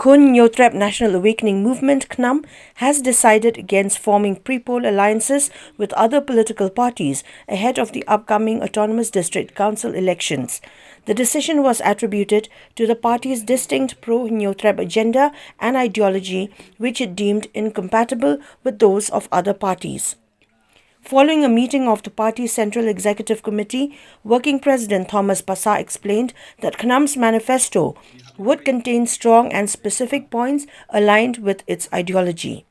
Khun Nyotrap National Awakening Movement (KNAM) has decided against forming pre-poll alliances with other political parties ahead of the upcoming Autonomous District Council elections. The decision was attributed to the party's distinct pro-Nyotrap agenda and ideology, which it deemed incompatible with those of other parties. Following a meeting of the party's Central Executive Committee, Working President Thomas Pasa explained that KNAM's manifesto would contain strong and specific points aligned with its ideology.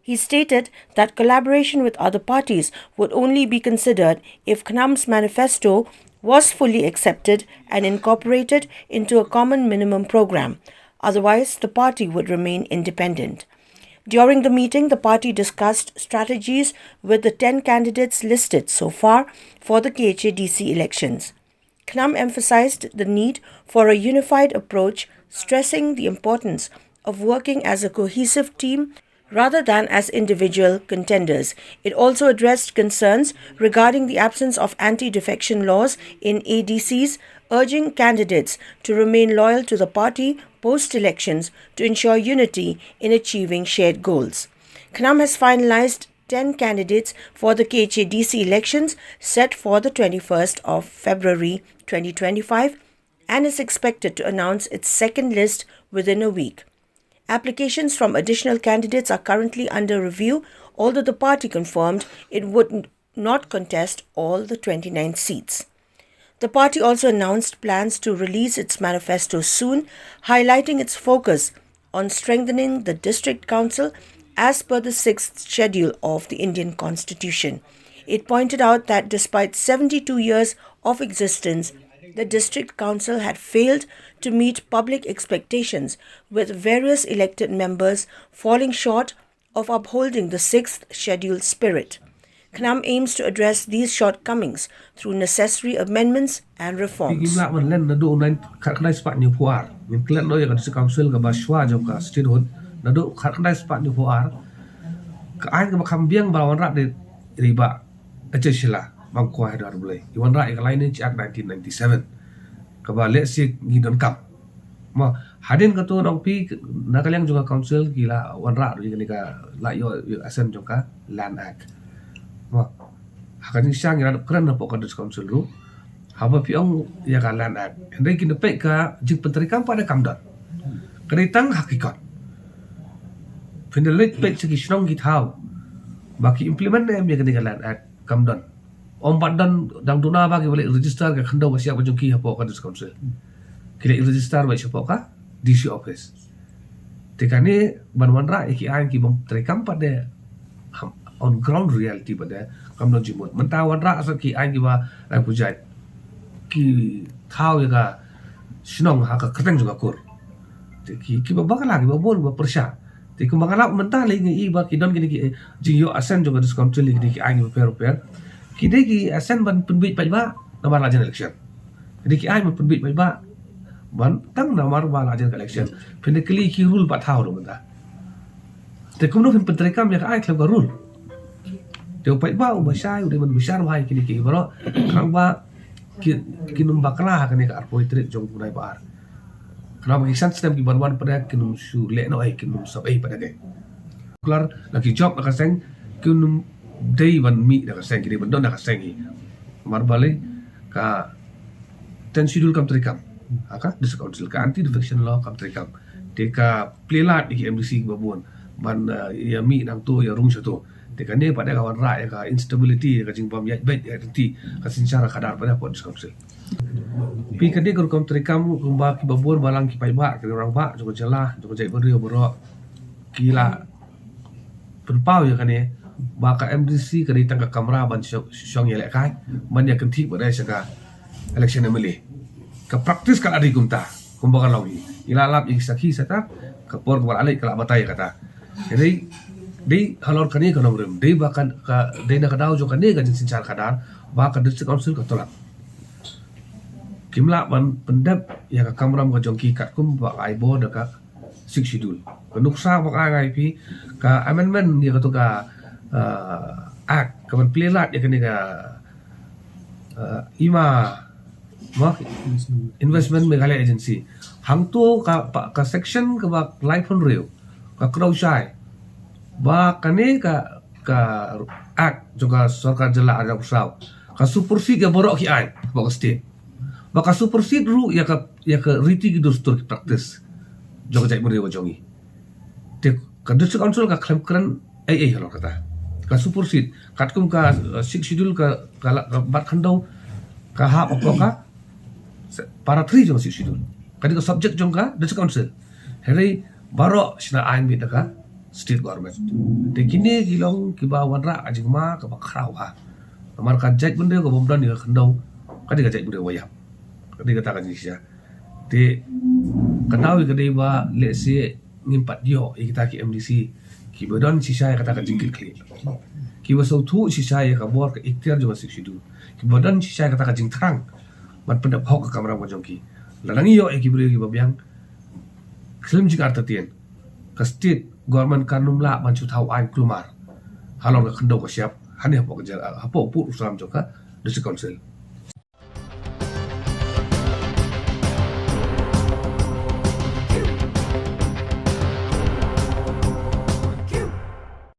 He stated that collaboration with other parties would only be considered if KNAM's manifesto was fully accepted and incorporated into a common minimum program. Otherwise, the party would remain independent. During the meeting, the party discussed strategies with the 10 candidates listed so far for the KHADC elections. KNAM emphasized the need for a unified approach, stressing the importance of working as a cohesive team rather than as individual contenders. It also addressed concerns regarding the absence of anti-defection laws in ADCs, urging candidates to remain loyal to the party post-elections to ensure unity in achieving shared goals. KNAM has finalized 10 candidates for the KHADC elections set for the 21st of February 2025 and is expected to announce its second list within a week. Applications from additional candidates are currently under review, although the party confirmed it would not contest all the 29 seats. The party also announced plans to release its manifesto soon, highlighting its focus on strengthening the district council as per the 6th schedule of the Indian Constitution. It pointed out that despite 72 years of existence, the district council had failed to meet public expectations, with various elected members falling short of upholding the 6th schedule spirit. KNAM aims to address these shortcomings through necessary amendments and reforms. Bangkuai dar boleh. Iwan rak yang lain ni cak 1997. Kebalik si ngidon kap. Ma hadin katu nong pi nakaliang juga council gila wan rak juga ni ka la yo asen juga land act. Ma hakan siang yang ada keren apa kadus council ru. Haba pi ong ya ka land act. Hendai kini pek ka jing penterikan pada kamdot. Keritang hakikat. Pendelit pek segi senong kitau. Baki implement em ya kini ka land act kamdot. Om badan dang duna bagi boleh register ke khandau siap bajungki hapo ka dis council. Kile register ba siapa ka DC office. Tekane banwan ra iki an ki bom terekam pada on ground reality pada kamdon jimut. Mentawan ra asal ki an ki ba lai pujat. Ki thau ya ka sinong ha ka keteng juga kur. Ki ba bakala ki ba bon ba persya. Ti kumbangala mentah lagi i ba ki don kini ki jingyo asen juga dis council ki an ki per Kini ki asen ban penbit pajba nomor lajan election. Jadi ki ai ban penbit pajba ban tang nomor ba lajan election. Pende kli ki rule ba thau do benda. Te kumno fin pentrekam ya ai klab rule. Te pajba u basai u de ban besar bahai kini ki baro kang ba ki num bakla kan ka arpoi trik jong punai bar. Kenapa ki sistem ki ban wan pada ki num su le no ai ki num sab ai pada ke. Kelar lagi job ka seng ki num day ban mi dah kaseng kiri benda dah kaseng ni marbale ka ten schedule kam trikam aka dis council ka anti defection law kam trikam teka plelat di MDC babon ban ya mi nang tu ya rung satu teka ne pada kawan ra ya ka instability ka jingpam ya bet ya ti ka sincara kadar pada pod council pi ka de kam trikam kumba ki babon balang ki pai ba ki orang ba jo jelah jo jai berio boro kila penpau ya kan ne baka MDC kari tangka kamera ban syong yelek kai man ya kentik pada saka election emile ka praktis kala di kumta kumbakan lawi ilalap ing sakhi sata ka por wal alai kala batai kata jadi di halor kani ka nomrem di bakan ka de na kadau jo kani ka jinsin char kadar ba ka district council ka tolak kimla ban pendap ya ka kamram ka jongki kat kum ba ai bo da ka six schedule ka nuksa ba ai pi ka amendment dia ka to ka act kaman plelat ya kini ka IMA investment Meghalaya agency hang tu ka section ka life on reu ka crowd shai ba kane ka act juga sarkar jela ada usau ka supersede ya borok ki ai ba ka state ba ka supersede ru ya ka riti ki dustur ki practice juga jai mure wajongi te ka district council ka claim kran ai halo kata ka supersede katkum ka six schedule ka bat khandau ka ha apa ka para tri jong six schedule kadi ka subject jong ka district council heri baro sina ain bi ka state government te kini gilong ki ba wanra ajing ma ka ba khrau ha amar ka jaj bende ko bomdan ni khandau kadi ka jaj bende wayam kadi kata kan sia te kanau ka dei ba le se ngimpat yo kita ki MDC ki bodon sisa kata ka jingkil kli ki ba so thu sisa ka bor ka ikhtiar jo sik sidu ki bodon sisa kata ka jing thrang mat pendap hok ka kamera mo jongki lalangi yo ki bre ki ba byang klim jing artatien ka state government kanum la manchu thau ain klumar halor ka khandau ka siap hani hapo ka jara hapo pu usam joka district council